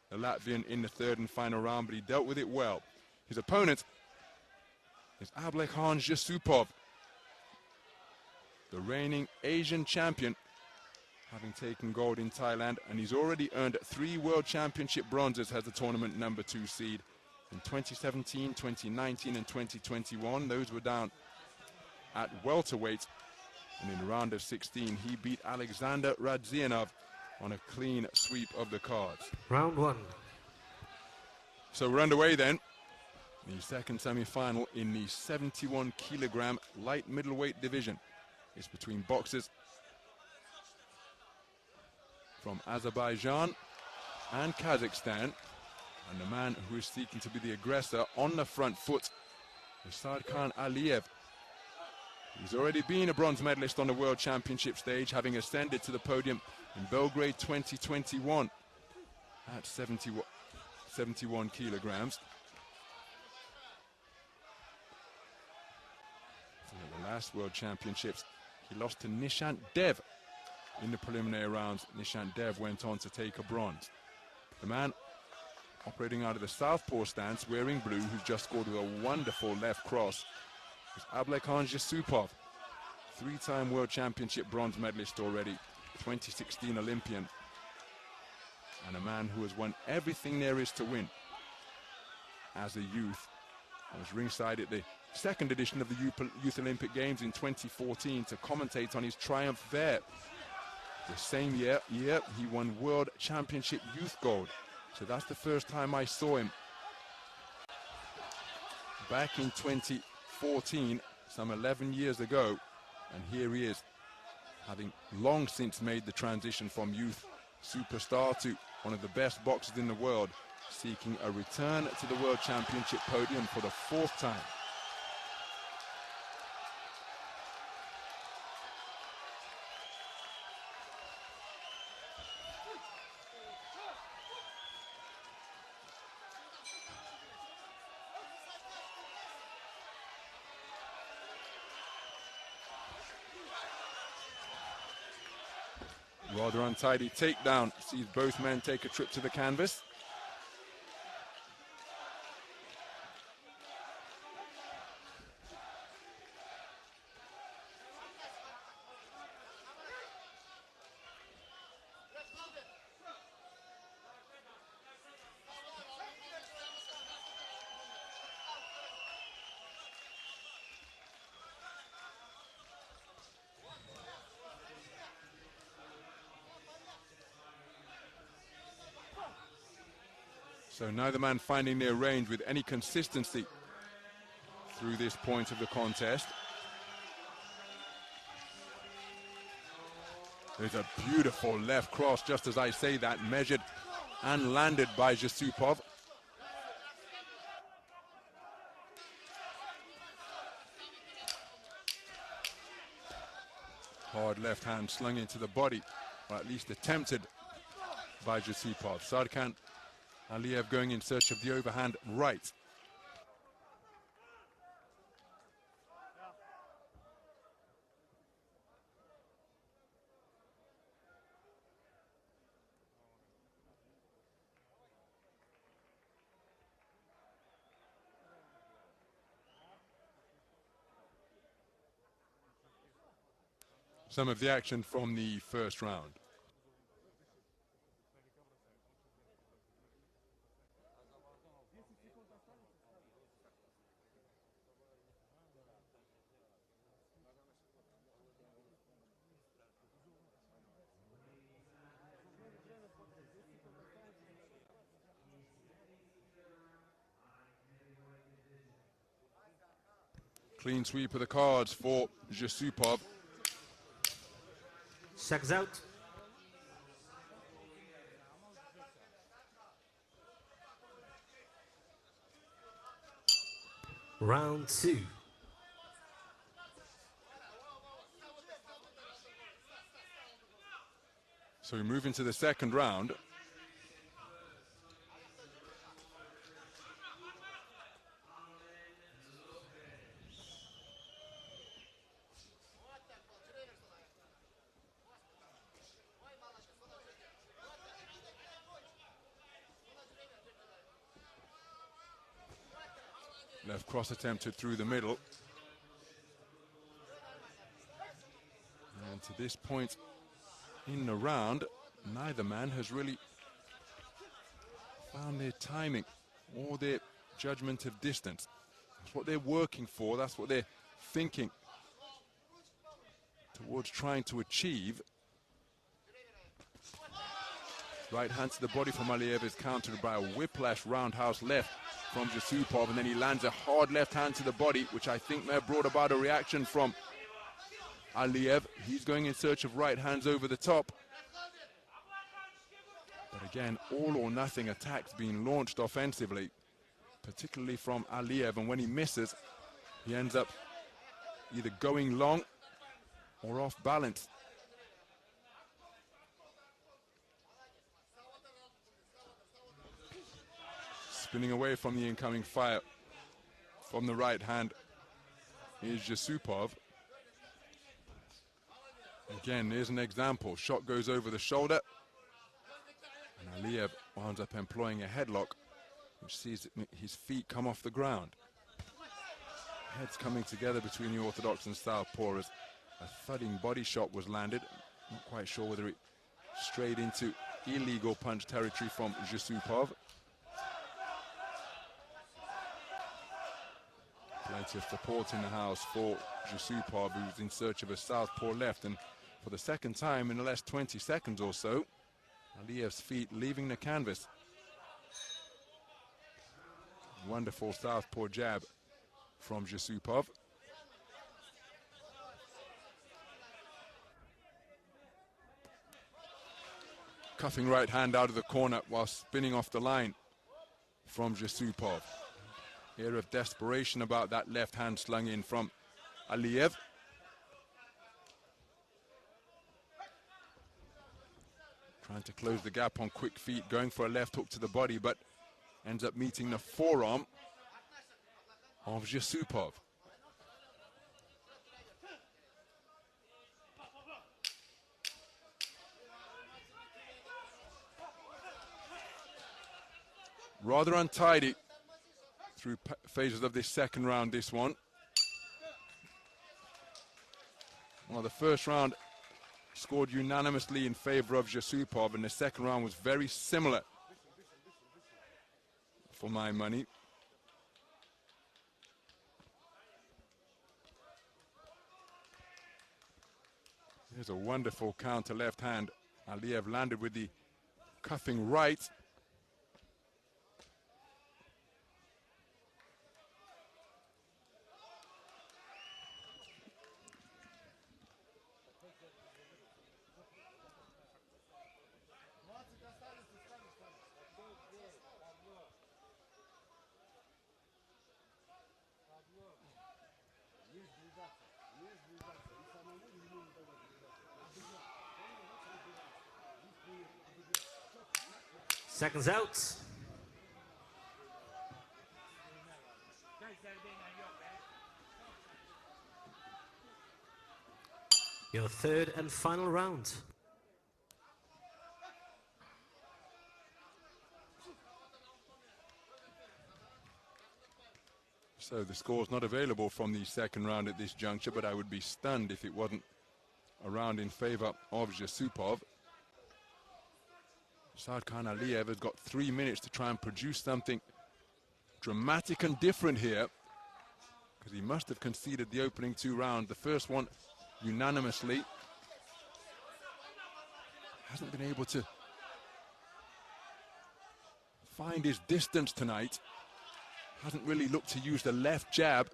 the Latvian, in the third and final round, but he dealt with it well. His opponent is Ablaikhan Zhussupov, the reigning Asian champion, having taken gold in Thailand, and he's already earned 3 World Championship bronzes as the tournament #2 seed in 2017, 2019 and 2021. Those were down at welterweight, and in the round of 16 he beat Alexander Radzianov on a clean sweep of the cards. Round 1. So we're underway then. The second semi-final in the 71 kilogram light middleweight division. It's between boxers from Azerbaijan and Kazakhstan, and the man who is seeking to be the aggressor on the front foot is Sarkhan Aliyev. He's already been a bronze medalist on the World Championship stage, having ascended to the podium in Belgrade 2021 at 71 kilograms. At the last World Championships, he lost to Nishant Dev in the preliminary rounds. Nishant Dev went on to take a bronze. The man operating out of the southpaw stance, wearing blue, who's just scored with a wonderful left cross, is Ablaikhan Zhussupov, 3-time World Championship bronze medalist already, 2016 Olympian, and a man who has won everything there is to win as a youth. I was ringside at the second edition of the Youth Olympic Games in 2014 to commentate on his triumph there. The same year he won World Championship Youth Gold. So that's the first time I saw him. Back in 2014, some 11 years ago, and here he is, having long since made the transition from youth superstar to one of the best boxers in the world, seeking a return to the World Championship podium for the 4th time. Rather untidy takedown, sees both men take a trip to the canvas. So neither man finding their range with any consistency through this point of the contest. There's a beautiful left cross, just as I say that, measured and landed by Zhussupov. Hard left hand slung into the body, or at least attempted by Zhussupov. Sarkhan Aliyev going in search of the overhand right. Some of the action from the first round. Clean sweep of the cards for Zhussupov. Seconds out. Round 2. So we move into the second round. Left cross attempted through the middle. And to this point in the round, neither man has really found their timing or their judgment of distance. That's what they're working for, that's what they're thinking towards trying to achieve. Right hand to the body from Aliyev is countered by a whiplash roundhouse left from Zhussupov, and then he lands a hard left hand to the body, which I think may have brought about a reaction from Aliyev. He's going in search of right hands over the top. But again, all or nothing attacks being launched offensively, particularly from Aliyev, and when he misses, he ends up either going long or off balance. Spinning away from the incoming fire from the right hand is Zhussupov. Again, there's an example. Shot goes over the shoulder, and Aliyev winds up employing a headlock, which sees his feet come off the ground. Heads coming together between the orthodox and southpaw as a thudding body shot was landed. Not quite sure whether it strayed into illegal punch territory from Zhussupov. Plenty of support in the house for Zhussupov, who's in search of a southpaw left, and for the second time in the last 20 seconds or so, Aliyev's feet leaving the canvas. Wonderful southpaw jab from Zhussupov. Cuffing right hand out of the corner while spinning off the line from Zhussupov. Air of desperation about that left hand slung in from Aliyev. Trying to close the gap on quick feet, going for a left hook to the body, but ends up meeting the forearm of Zhussupov. Rather untidy through phases of this second round, this one. Well, the first round scored unanimously in favor of Zhussupov, and the second round was very similar for my money. Here's a wonderful counter left hand. Aliyev landed with the cuffing right. Seconds out. Your third and final round. So the score's not available from the second round at this juncture, but I would be stunned if it wasn't a round in favor of Zhussupov. Sarkhan Aliyev has got 3 minutes to try and produce something dramatic and different here, because he must have conceded the opening 2 rounds. The first one unanimously. Hasn't been able to find his distance tonight. Hasn't really looked to use the left jab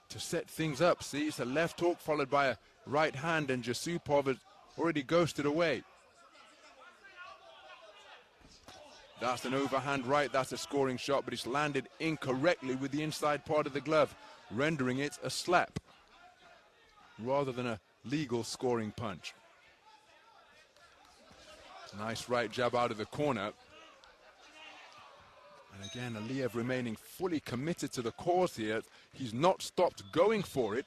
to set things up. See, it's a left hook followed by a right hand, and Zhussupov has already ghosted away. That's an overhand right, that's a scoring shot, but it's landed incorrectly with the inside part of the glove, rendering it a slap rather than a legal scoring punch. Nice right jab out of the corner. And again, Aliyev remaining fully committed to the cause here. He's not stopped going for it,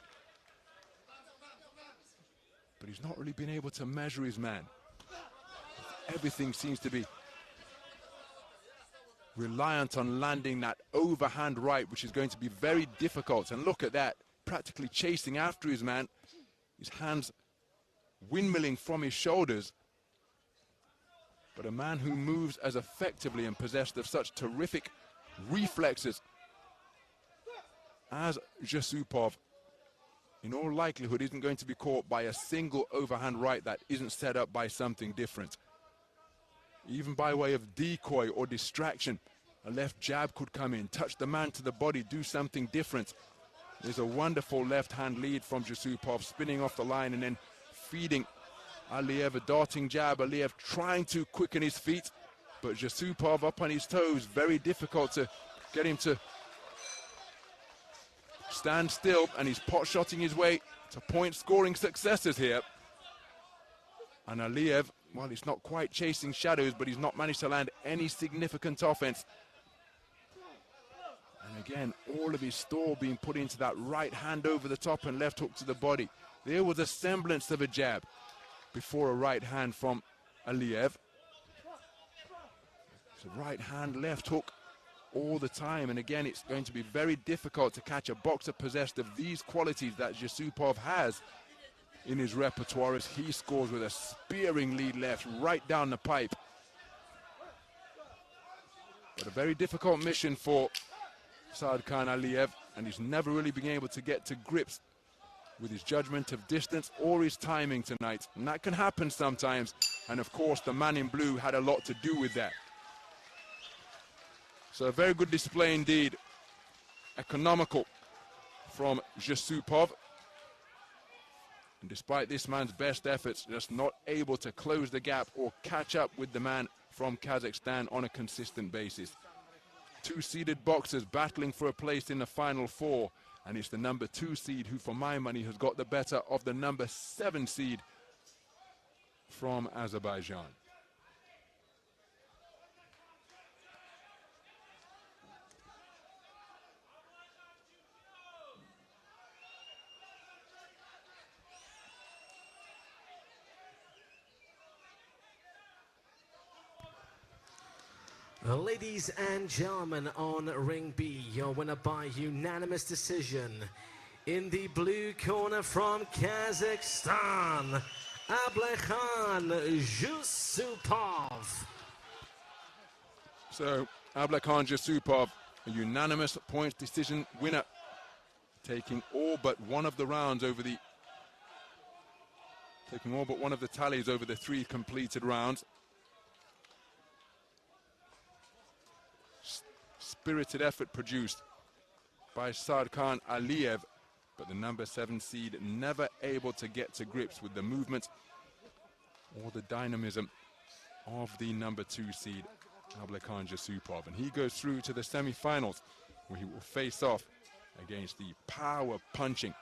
but he's not really been able to measure his man. Everything seems to be reliant on landing that overhand right, which is going to be very difficult. And look at that, practically chasing after his man, his hands windmilling from his shoulders. But a man who moves as effectively and possessed of such terrific reflexes as Zhussupov, in all likelihood, isn't going to be caught by a single overhand right that isn't set up by something different. Even by way of decoy or distraction, a left jab could come in, touch the man to the body, do something different. There's a wonderful left-hand lead from Zhussupov, spinning off the line and then feeding Aliyev a darting jab. Aliyev trying to quicken his feet, but Zhussupov up on his toes. Very difficult to get him to stand still, and he's pot-shotting his way to point-scoring successes here. And Aliyev, well, he's not quite chasing shadows, but he's not managed to land any significant offense. And again, all of his store being put into that right hand over the top and left hook to the body. There was a semblance of a jab before a right hand from Aliyev. It's a right hand, left hook all the time. And again, it's going to be very difficult to catch a boxer possessed of these qualities that Zhussupov has in his repertoire, as he scores with a spearing lead left right down the pipe. But a very difficult mission for Sarkhan Aliyev, and he's never really been able to get to grips with his judgment of distance or his timing tonight. And that can happen sometimes, and of course the man in blue had a lot to do with that. So a very good display indeed, economical from Zhussupov. And despite this man's best efforts, just not able to close the gap or catch up with the man from Kazakhstan on a consistent basis. Two seeded boxers battling for a place in the final four, and it's the number 2 seed who, for my money, has got the better of the number 7 seed from Azerbaijan. Ladies and gentlemen, on ring B, your winner by unanimous decision. In the blue corner from Kazakhstan, Ablaikhan Zhussupov. So, Ablaikhan Zhussupov, a unanimous points decision winner, taking all but one of the rounds over the... taking all but one of the tallies over the 3 completed rounds. Spirited effort produced by Sarkhan Aliyev, but the number 7 seed never able to get to grips with the movement or the dynamism of the number 2 seed, Ablaikhan Zhussupov. And he goes through to the semi-finals, where he will face off against the power-punching